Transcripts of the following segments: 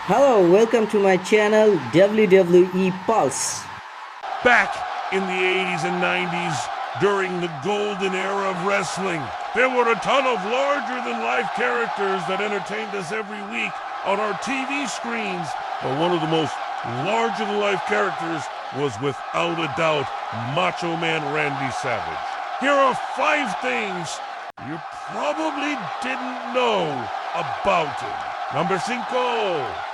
Hello, welcome to my channel WWE Pulse. Back in the 80s and 90s, during the golden era of wrestling, there were a ton of larger-than-life characters that entertained us every week on our TV screens. But one of the most larger-than-life characters was, without a doubt, Macho Man Randy Savage. Here are 5 things you probably didn't know about him. Number 5.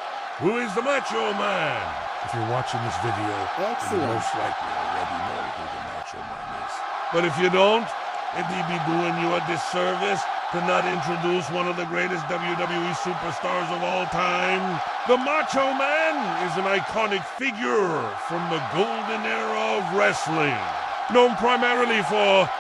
Who is the Macho Man? If you're watching this video, Excellent. you most likely already know who the Macho Man is. But if you don't, it'd be doing you a disservice to not introduce one of the greatest WWE superstars of all time. The Macho Man is an iconic figure from the golden era of wrestling, known primarily for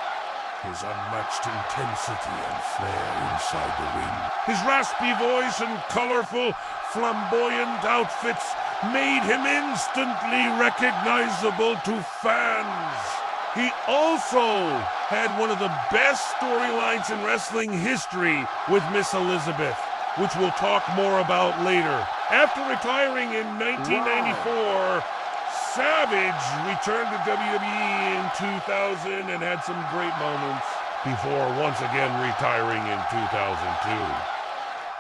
his unmatched intensity and flair inside the ring. His raspy voice and colorful, flamboyant outfits made him instantly recognizable to fans. He also had one of the best storylines in wrestling history with Miss Elizabeth, which we'll talk more about later. After retiring in 1994, Savage returned to WWE in 2000 and had some great moments before once again retiring in 2002.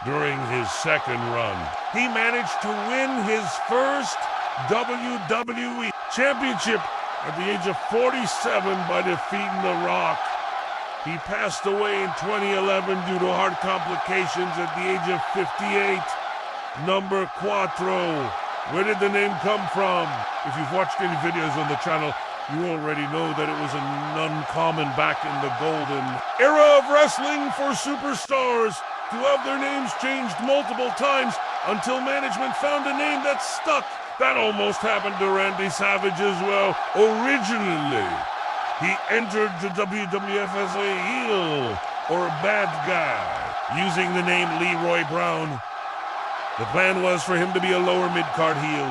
During his second run, he managed to win his first WWE Championship at the age of 47 by defeating The Rock. He passed away in 2011 due to heart complications at the age of 58. Number 4. Where did the name come from? If you've watched any videos on the channel, you already know that it was an uncommon back in the golden era of wrestling for superstars to have their names changed multiple times until management found a name that stuck. That almost happened to Randy Savage as well. Originally, he entered the WWF as a heel or a bad guy, using the name Leroy Brown. The plan was for him to be a lower mid-card heel,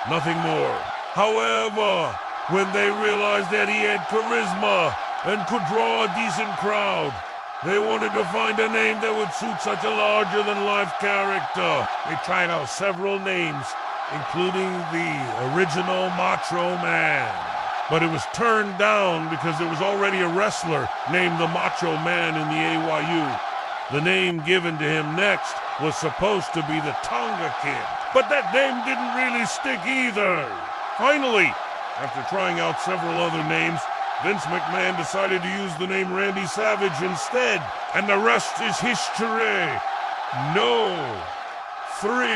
nothing more. However, when they realized that he had charisma and could draw a decent crowd, they wanted to find a name that would suit such a larger-than-life character. They tried out several names, including the original Macho Man. But it was turned down because there was already a wrestler named the Macho Man in the AYU. The name given to him next was supposed to be the Tonga Kid, but that name didn't really stick either. Finally, after trying out several other names, Vince McMahon decided to use the name Randy Savage instead, and the rest is history. No. 3.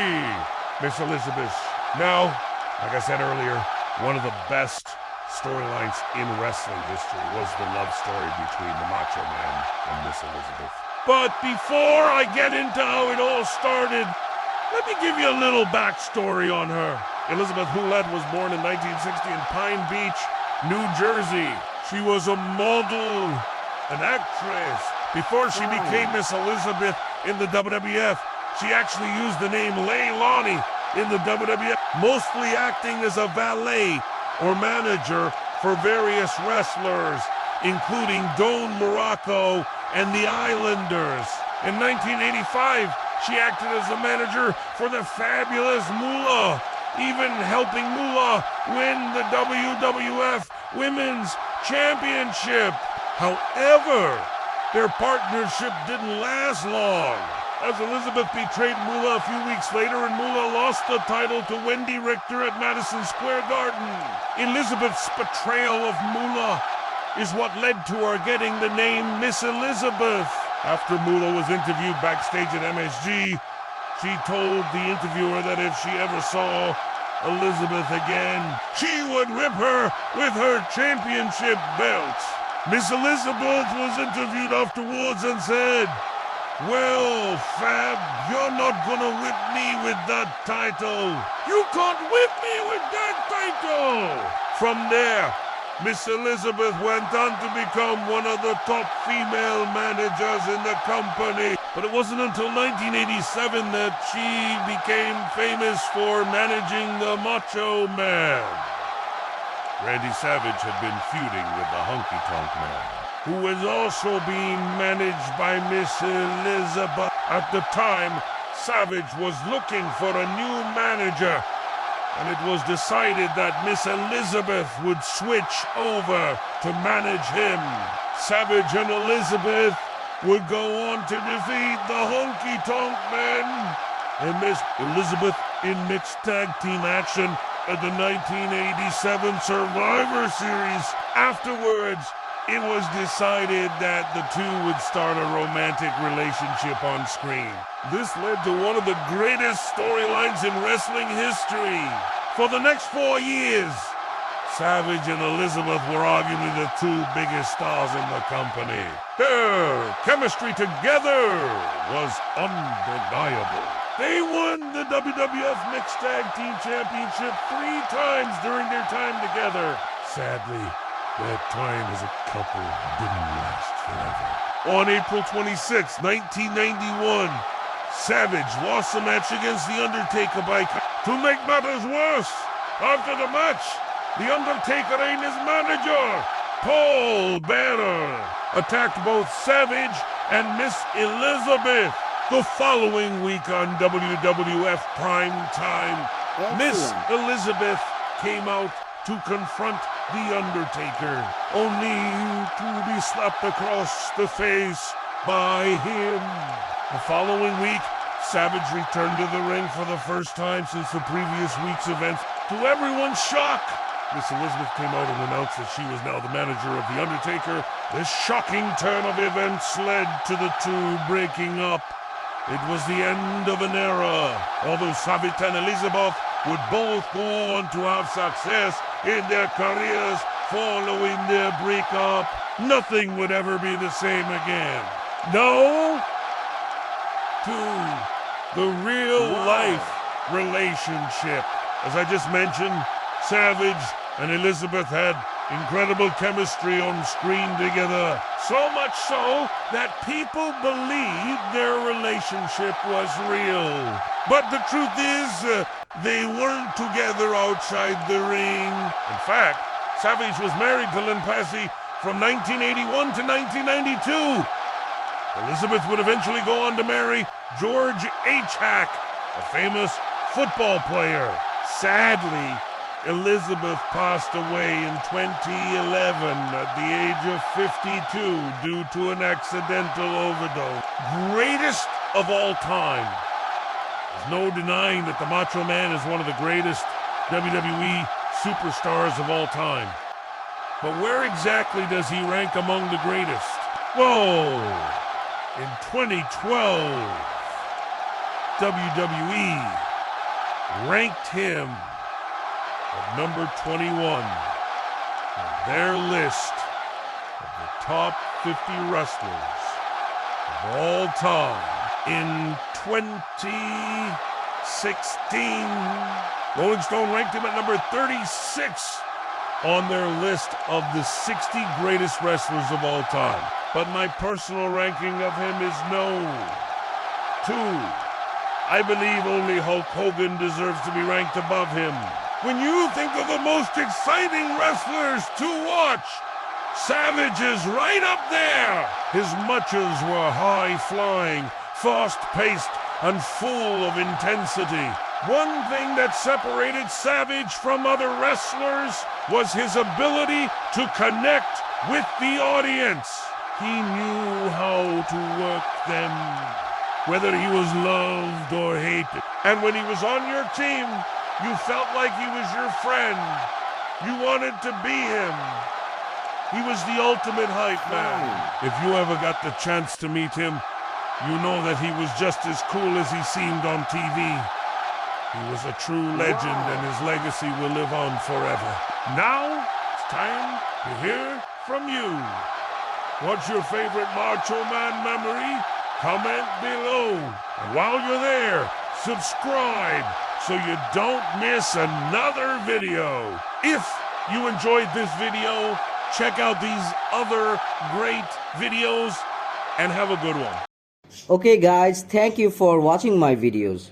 Miss Elizabeth. Now, like I said earlier, one of the best storylines in wrestling history was the love story between the Macho Man and Miss Elizabeth. But before I get into how it all started, let me give you a little backstory on her. Elizabeth Hulett was born in 1960 in Pine Beach, New Jersey. She was a model, an actress. Before she became Miss Elizabeth in the WWF, she actually used the name Leilani in the WWF, mostly acting as a valet or manager for various wrestlers, including Don Morocco and the Islanders. In 1985, she acted as the manager for the fabulous Moolah, even helping Moolah win the WWF Women's Championship. However, their partnership didn't last long, as Elizabeth betrayed Moolah a few weeks later and Moolah lost the title to Wendy Richter at Madison Square Garden. Elizabeth's betrayal of Moolah is what led to her getting the name Miss Elizabeth. After Moolah was interviewed backstage at MSG, she told the interviewer that if she ever saw Elizabeth again, she would whip her with her championship belt. Miss Elizabeth was interviewed afterwards and said, "Well, Fab, you're not gonna whip me with that title. You can't whip me with that title." From there, Miss Elizabeth went on to become one of the top female managers in the company. But it wasn't until 1987 that she became famous for managing the Macho Man. Randy Savage had been feuding with the Honky Tonk Man, who was also being managed by Miss Elizabeth. At the time, Savage was looking for a new manager, and it was decided that Miss Elizabeth would switch over to manage him. Savage and Elizabeth would go on to defeat the Honky Tonk Men and Miss Elizabeth in mixed tag team action at the 1987 Survivor Series. Afterwards, it was decided that the two would start a romantic relationship on screen. This led to one of the greatest storylines in wrestling history. For the next 4 years, Savage and Elizabeth were arguably the two biggest stars in the company. Their chemistry together was undeniable. They won the WWF Mixed Tag Team Championship 3 times during their time together. Sadly, that time as a couple didn't last forever. On April 26, 1991, Savage lost the match against The Undertaker by count. To make matters worse, after the match, The Undertaker and his manager, Paul Bearer, attacked both Savage and Miss Elizabeth. The following week on WWF Prime Time, Miss Elizabeth came out to confront The Undertaker, only to be slapped across the face by him. The following week, Savage returned to the ring for the first time since the previous week's events. To everyone's shock, Miss Elizabeth came out and announced that she was now the manager of The Undertaker. This shocking turn of events led to the two breaking up. It was the end of an era. Although Savage and Elizabeth would both go on to have success in their careers following their breakup, nothing would ever be the same again. No, to the real-life relationship. As I just mentioned, Savage and Elizabeth had incredible chemistry on screen together. So much so that people believed their relationship was real. But the truth is, they weren't together outside the ring. In fact, Savage was married to Lynn Passy from 1981 to 1992. Elizabeth would eventually go on to marry George H. Hack, a famous football player. Sadly, Elizabeth passed away in 2011 at the age of 52 due to an accidental overdose. Greatest of all time. There's no denying that the Macho Man is one of the greatest WWE superstars of all time. But where exactly does he rank among the greatest? Whoa! In 2012, WWE ranked him at number 21 on their list of the top 50 wrestlers of all time. In 2016, Rolling Stone ranked him at number 36 on their list of the 60 greatest wrestlers of all time. But my personal ranking of him is no. 2. I believe only Hulk Hogan deserves to be ranked above him. When you think of the most exciting wrestlers to watch, Savage is right up there. His matches were high-flying, fast-paced, and full of intensity. One thing that separated Savage from other wrestlers was his ability to connect with the audience. He knew how to work them, whether he was loved or hated. And when he was on your team, you felt like he was your friend. You wanted to be him. He was the ultimate hype man. If you ever got the chance to meet him, you know that he was just as cool as he seemed on TV. He was a true legend, and his legacy will live on forever. Now, it's time to hear from you. What's your favorite Macho Man memory? Comment below. And while you're there, subscribe so you don't miss another video. If you enjoyed this video, check out these other great videos and have a good one. Okay guys, thank you for watching my videos.